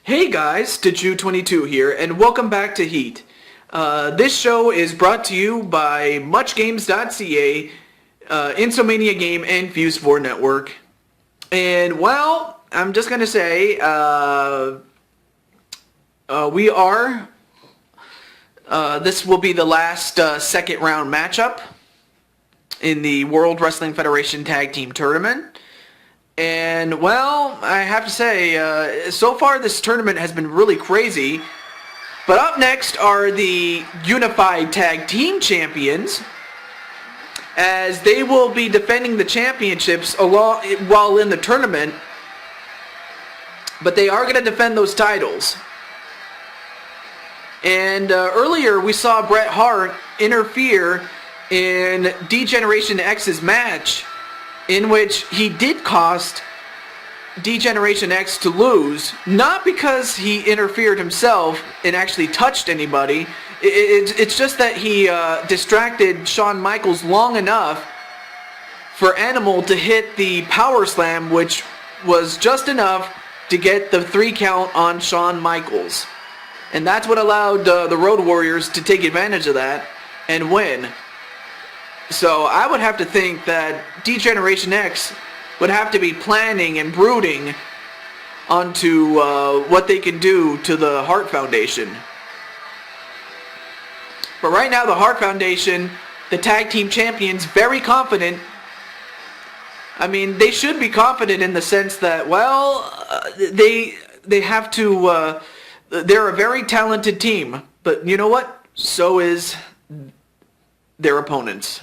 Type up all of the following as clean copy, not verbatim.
Hey guys, Deju22 here, and welcome back to Heat. This show is brought to you by MuchGames.ca, Insomania Game, and Fuse4 Network. And, well, I'm just gonna say, this will be the last second round matchup in the World Wrestling Federation Tag Team Tournament. And, well, I have to say, so far this tournament has been really crazy. But up next are the Unified Tag Team Champions, as they will be defending the championships while in the tournament. But they are going to defend those titles. And earlier we saw Bret Hart interfere in D-Generation X's match, in which he did cost D-Generation X to lose, not because he interfered himself and actually touched anybody. It's just that he distracted Shawn Michaels long enough for Animal to hit the power slam, which was just enough to get the 3 count on Shawn Michaels. And that's what allowed the Road Warriors to take advantage of that and win. So I would have to think that D-Generation X would have to be planning and brooding onto what they can do to the Hart Foundation. But right now the Hart Foundation, the tag team champions, very confident. I mean, they should be confident in the sense that, well, they have to, they're a very talented team. But you know what? So is their opponents.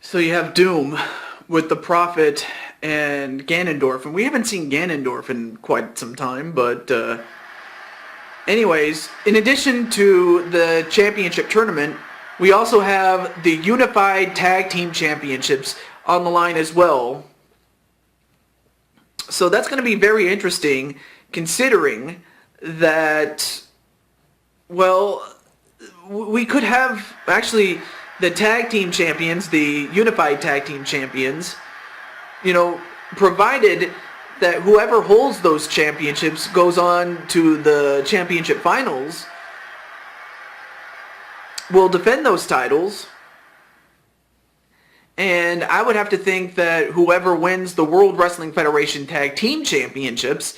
So you have Doom with the Prophet and Ganondorf, and we haven't seen Ganondorf in quite some time, but anyways, in addition to the championship tournament, we also have the Unified Tag Team Championships on the line as well. So that's going to be very interesting, considering that, well, we could have actually the tag team champions, the Unified Tag Team Champions, you know, provided that whoever holds those championships goes on to the championship finals, will defend those titles. And I would have to think that whoever wins the World Wrestling Federation Tag Team Championships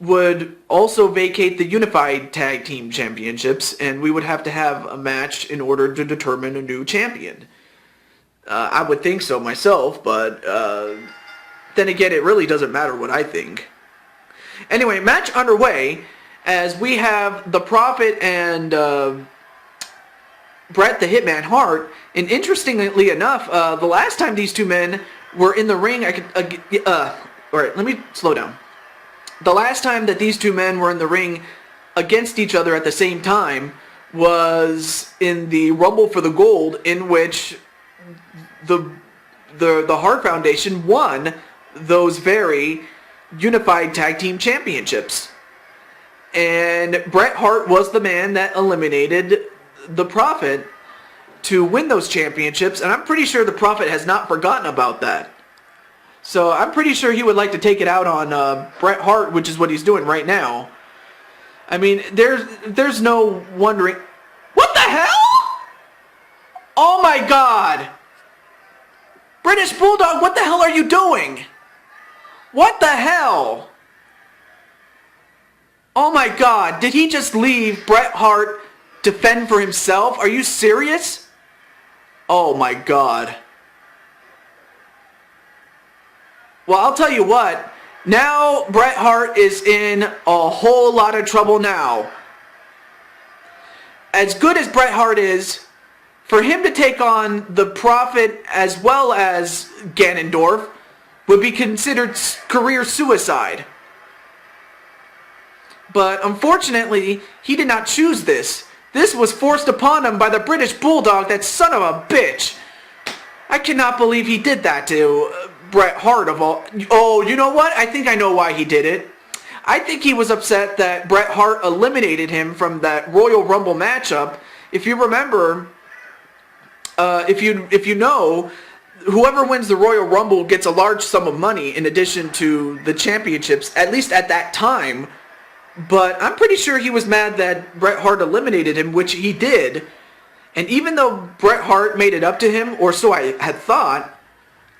would also vacate the Unified Tag Team Championships, and we would have to have a match in order to determine a new champion. I would think so myself, but then again, it really doesn't matter what I think. Anyway, match underway, as we have the Prophet and Bret the Hitman Hart. And interestingly enough, the last time these two men were in the ring, alright, let me slow down. The last time that these two men were in the ring against each other at the same time was in the Rumble for the Gold, in which the Hart Foundation won those very unified tag team championships. And Bret Hart was the man that eliminated the Prophet to win those championships, and I'm pretty sure the Prophet has not forgotten about that. So I'm pretty sure he would like to take it out on Bret Hart, which is what he's doing right now. I mean, there's no wondering. What the hell? Oh my God! British Bulldog, what the hell are you doing? What the hell? Oh my God, did he just leave Bret Hart to fend for himself? Are you serious? Oh my God. Well, I'll tell you what. Now Bret Hart is in a whole lot of trouble now. As good as Bret Hart is, for him to take on the Prophet as well as Ganondorf would be considered career suicide. But unfortunately, he did not choose this. This was forced upon him by the British Bulldog, that son of a bitch. I cannot believe he did that to Bret Hart of all. Oh, you know what? I think I know why he did it. I think he was upset that Bret Hart eliminated him from that Royal Rumble matchup. If you remember, if you know, whoever wins the Royal Rumble gets a large sum of money in addition to the championships, at least at that time. But I'm pretty sure he was mad that Bret Hart eliminated him, which he did. And even though Bret Hart made it up to him, or so I had thought,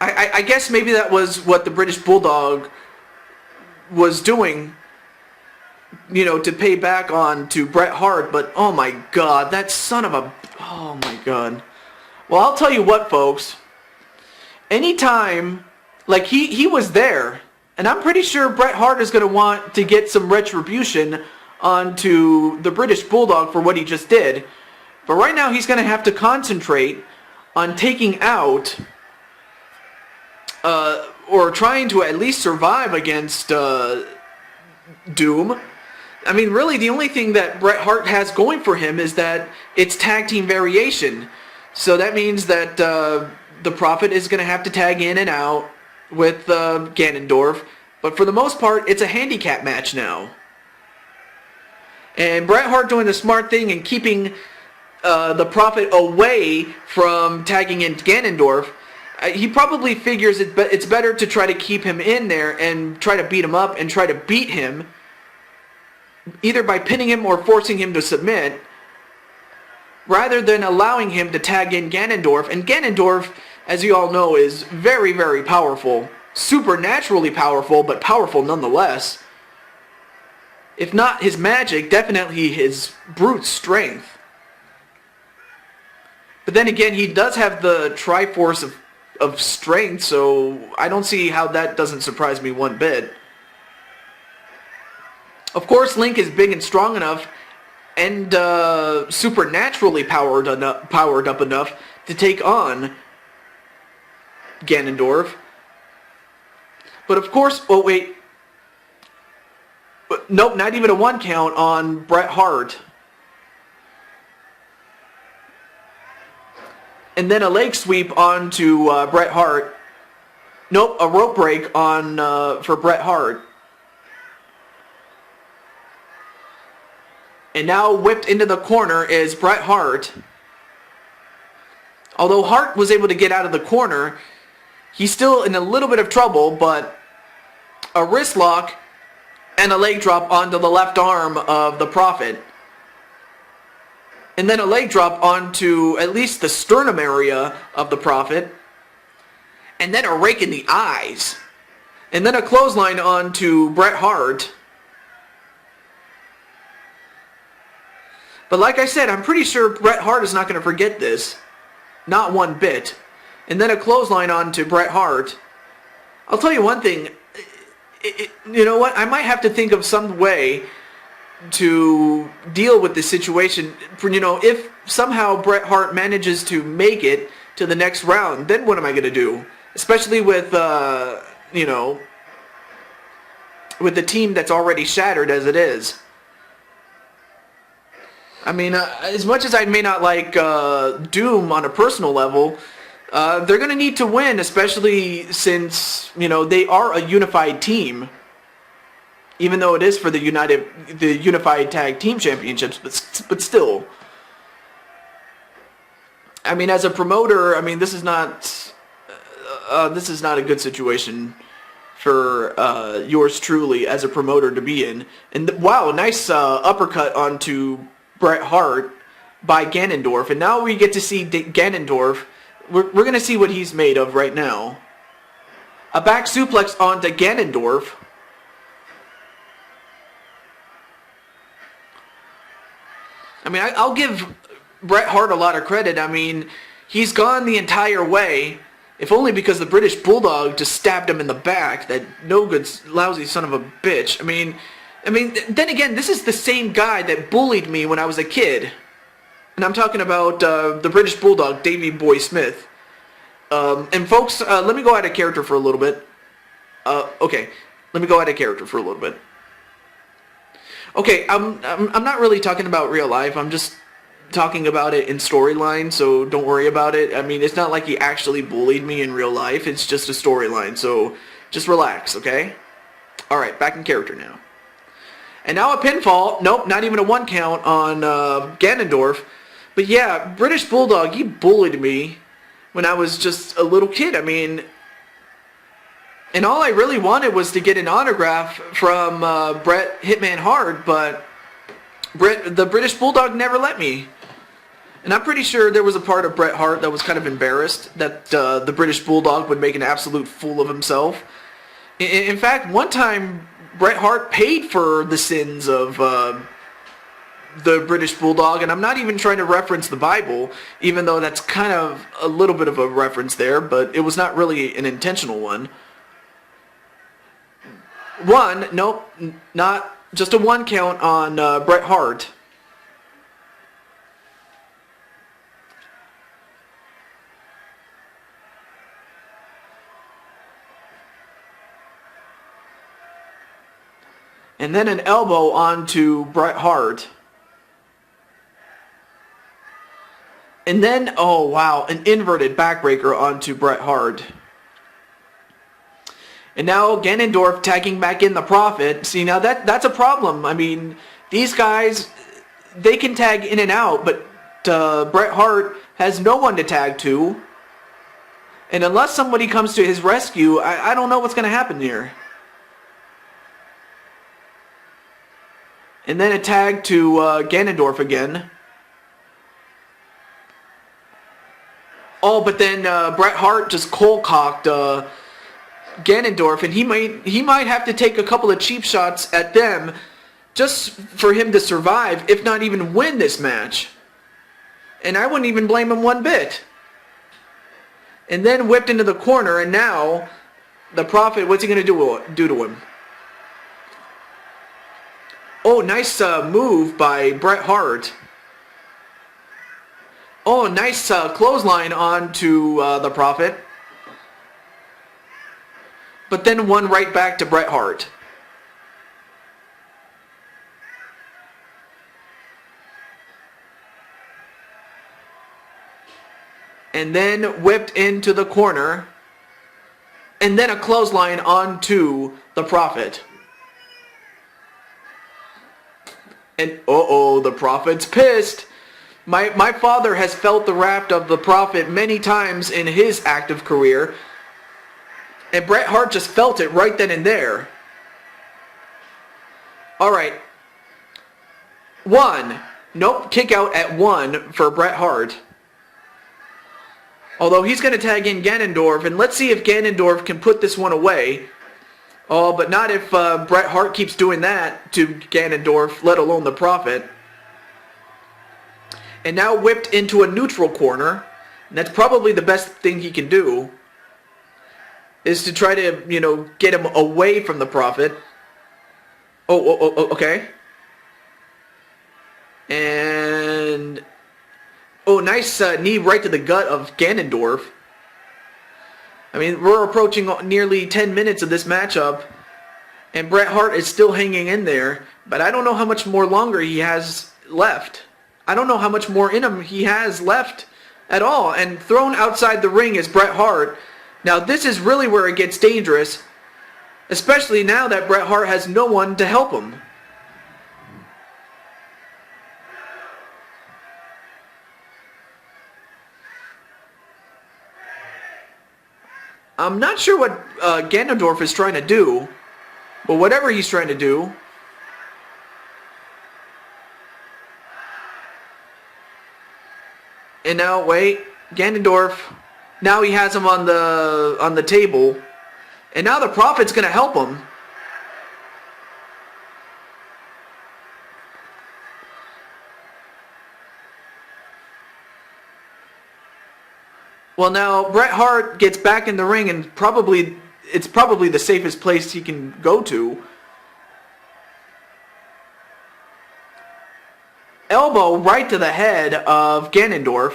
I guess maybe that was what the British Bulldog was doing, you know, to pay back on to Bret Hart. But oh my God, that son of a... Oh my God. Well, I'll tell you what, folks. Anytime, like he was there, and I'm pretty sure Bret Hart is going to want to get some retribution onto the British Bulldog for what he just did. But right now he's going to have to concentrate on taking out, or trying to at least survive against Doom. I mean, really, the only thing that Bret Hart has going for him is that it's tag team variation. So that means that the Prophet is going to have to tag in and out with Ganondorf. But for the most part, it's a handicap match now. And Bret Hart doing the smart thing and keeping the Prophet away from tagging in Ganondorf. He probably figures it's better to try to keep him in there and try to beat him up and try to beat him, either by pinning him or forcing him to submit, rather than allowing him to tag in Ganondorf. And Ganondorf, as you all know, is very, very powerful. Supernaturally powerful, but powerful nonetheless. If not his magic, definitely his brute strength. But then again, he does have the Triforce of strength, so I don't see how that doesn't surprise me one bit. Of course, Link is big and strong enough and supernaturally powered up enough to take on Ganondorf. But of course, oh wait, nope, not even a 1 count on Bret Hart. And then a leg sweep onto Bret Hart. Nope, a rope break on for Bret Hart. And now whipped into the corner is Bret Hart. Although Hart was able to get out of the corner, he's still in a little bit of trouble, but a wrist lock and a leg drop onto the left arm of the Prophet. And then a leg drop onto at least the sternum area of the Prophet. And then a rake in the eyes. And then a clothesline onto Bret Hart. But like I said, I'm pretty sure Bret Hart is not going to forget this. Not one bit. And then a clothesline onto Bret Hart. I'll tell you one thing. You know what? I might have to think of some way to deal with the situation. If somehow Bret Hart manages to make it to the next round, then what am I going to do? Especially with, with the team that's already shattered as it is. I mean, as much as I may not like Doom on a personal level, they're going to need to win, especially since, they are a unified team. Even though it is for the Unified Tag Team Championships, but still. I mean, as a promoter, I mean, this is not a good situation for yours truly as a promoter to be in. And wow, nice uppercut onto Bret Hart by Ganondorf, and now we get to see Ganondorf. We're going to see what he's made of right now. A back suplex onto Ganondorf. I mean, I'll give Bret Hart a lot of credit. I mean, he's gone the entire way, if only because the British Bulldog just stabbed him in the back, that no good, lousy son of a bitch. I mean, then again, this is the same guy that bullied me when I was a kid. And I'm talking about the British Bulldog, Davey Boy Smith. And folks, let me go out of character for a little bit. Okay, let me go out of character for a little bit. Okay, I'm not really talking about real life. I'm just talking about it in storyline, so don't worry about it. I mean, it's not like he actually bullied me in real life. It's just a storyline, so just relax, okay? Alright, back in character now. And now a pinfall. Nope, not even a 1 count on Ganondorf. But yeah, British Bulldog, he bullied me when I was just a little kid. I mean, and all I really wanted was to get an autograph from Bret Hitman Hart, but the British Bulldog never let me. And I'm pretty sure there was a part of Bret Hart that was kind of embarrassed that the British Bulldog would make an absolute fool of himself. In fact, one time, Bret Hart paid for the sins of the British Bulldog, and I'm not even trying to reference the Bible, even though that's kind of a little bit of a reference there, but it was not really an intentional one. Nope, not just a 1 count on Bret Hart. And then an elbow onto Bret Hart. And then, oh wow, an inverted backbreaker onto Bret Hart. And now Ganondorf tagging back in the Prophet. See, now that's a problem. I mean, these guys, they can tag in and out, but Bret Hart has no one to tag to. And unless somebody comes to his rescue, I don't know what's going to happen here. And then a tag to Ganondorf again. Oh, but then Bret Hart just cold-cocked Ganondorf, and he might have to take a couple of cheap shots at them just for him to survive, if not even win this match. And I wouldn't even blame him one bit. And then whipped into the corner, and now the Prophet, what's he going to do to him? Oh, nice move by Bret Hart. Oh, nice clothesline onto the Prophet. But then one right back to Bret Hart. And then whipped into the corner. And then a clothesline onto the Prophet. And uh-oh, the Prophet's pissed. My father has felt the wrath of the Prophet many times in his active career. And Bret Hart just felt it right then and there. Alright. 1. Nope, kick out at 1 for Bret Hart. Although he's going to tag in Ganondorf, and let's see if Ganondorf can put this one away. Oh, but not if Bret Hart keeps doing that to Ganondorf, let alone the Prophet. And now whipped into a neutral corner. And that's probably the best thing he can do, is to try to, get him away from the Prophet. Oh, okay. And oh, nice knee right to the gut of Ganondorf. I mean, we're approaching nearly 10 minutes of this matchup, and Bret Hart is still hanging in there, but I don't know how much more longer he has left. I don't know how much more in him he has left at all, and thrown outside the ring is Bret Hart. Now, this is really where it gets dangerous, especially now that Bret Hart has no one to help him. I'm not sure what Ganondorf is trying to do, but whatever he's trying to do. And now, wait, Ganondorf, now he has him on the table, and now the Prophet's going to help him. Well, now Bret Hart gets back in the ring, and it's probably the safest place he can go to. Elbow right to the head of Ganondorf.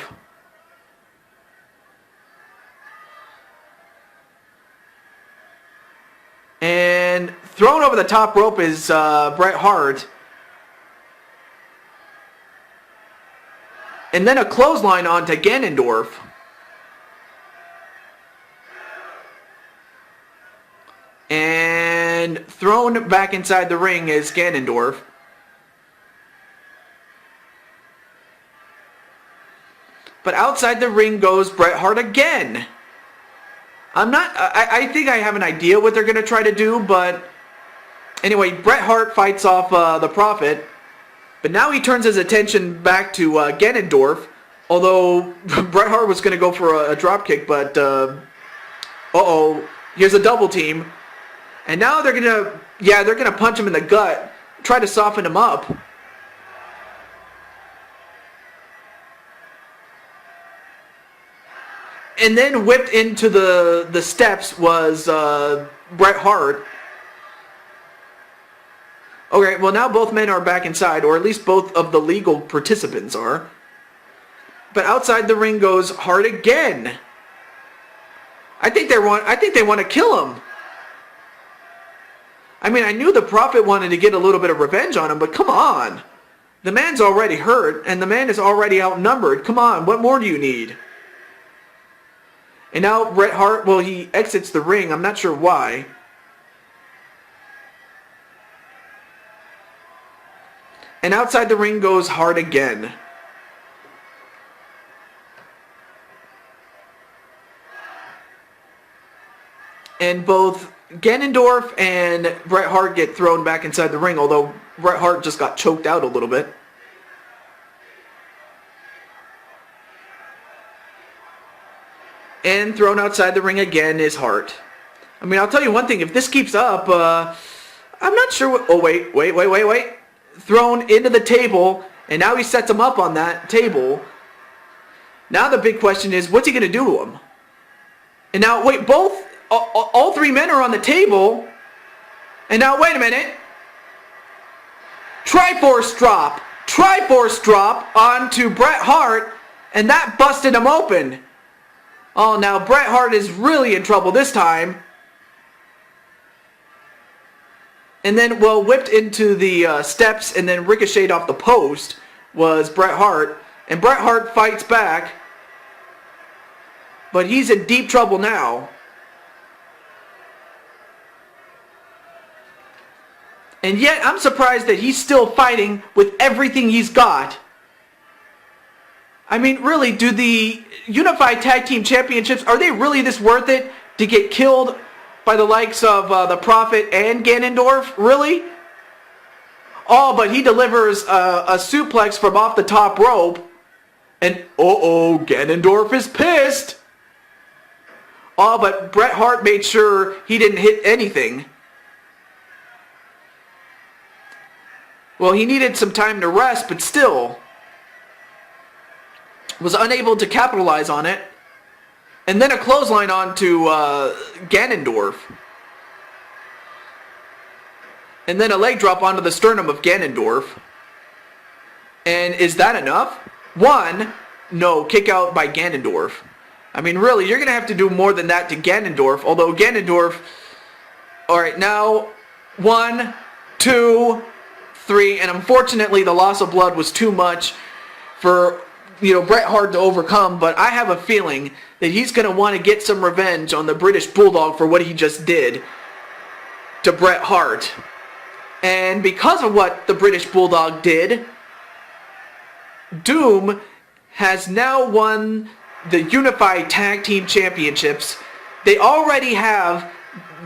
And thrown over the top rope is Bret Hart. And then a clothesline onto Ganondorf. And thrown back inside the ring is Ganondorf. But outside the ring goes Bret Hart again. I think I have an idea what they're going to try to do, but anyway, Bret Hart fights off the Prophet. But now he turns his attention back to Ganondorf, although Bret Hart was going to go for a drop kick, but uh-oh, here's a double team. And now they're going to punch him in the gut, try to soften him up. And then whipped into the steps was Bret Hart. Okay, well now both men are back inside, or at least both of the legal participants are. But outside the ring goes Hart again. I think they want to kill him. I mean, I knew the Prophet wanted to get a little bit of revenge on him, but come on. The man's already hurt, and the man is already outnumbered. Come on, what more do you need? And now Bret Hart, well, he exits the ring. I'm not sure why. And outside the ring goes Hart again. And both Ganondorf and Bret Hart get thrown back inside the ring, although Bret Hart just got choked out a little bit. And thrown outside the ring again is Hart. I mean, I'll tell you one thing. If this keeps up, I'm not sure what... Oh, wait. Thrown into the table, and now he sets him up on that table. Now the big question is, what's he going to do to him? And now, wait, all three men are on the table. And now, wait a minute. Triforce drop onto Bret Hart, and that busted him open. Oh, now Bret Hart is really in trouble this time. And then, well, whipped into the steps and then ricocheted off the post was Bret Hart. And Bret Hart fights back. But he's in deep trouble now. And yet, I'm surprised that he's still fighting with everything he's got. I mean, really, do the Unified Tag Team Championships, are they really this worth it to get killed by the likes of the Prophet and Ganondorf? Really? Oh, but he delivers a suplex from off the top rope. And, uh-oh, Ganondorf is pissed. Oh, but Bret Hart made sure he didn't hit anything. Well, he needed some time to rest, but still was unable to capitalize on it. And then a clothesline onto Ganondorf. And then a leg drop onto the sternum of Ganondorf. And is that enough? One, no, kick out by Ganondorf. I mean, really, you're going to have to do more than that to Ganondorf. Although Ganondorf... Alright, now, 1, 2, 3. And unfortunately, the loss of blood was too much for, Bret Hart to overcome. But I have a feeling that he's going to want to get some revenge on the British Bulldog for what he just did to Bret Hart. And because of what the British Bulldog did, Doom has now won the Unified Tag Team Championships. They already have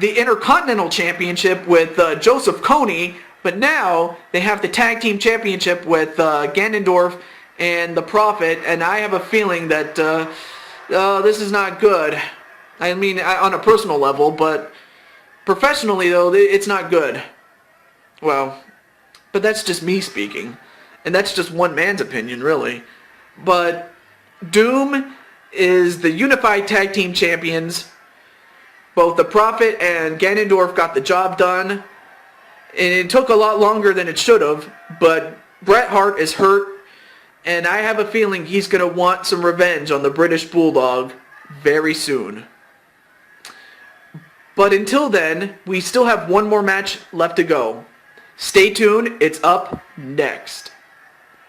the Intercontinental Championship with Joseph Kony, but now they have the Tag Team Championship with Ganondorf and the Prophet, and I have a feeling that this is not good. I mean, on a personal level, but professionally, though, it's not good. Well, but that's just me speaking. And that's just one man's opinion, really. But Doom is the Unified Tag Team Champions. Both the Prophet and Ganondorf got the job done. And it took a lot longer than it should have. But Bret Hart is hurt. And I have a feeling he's going to want some revenge on the British Bulldog very soon. But until then, we still have one more match left to go. Stay tuned, it's up next.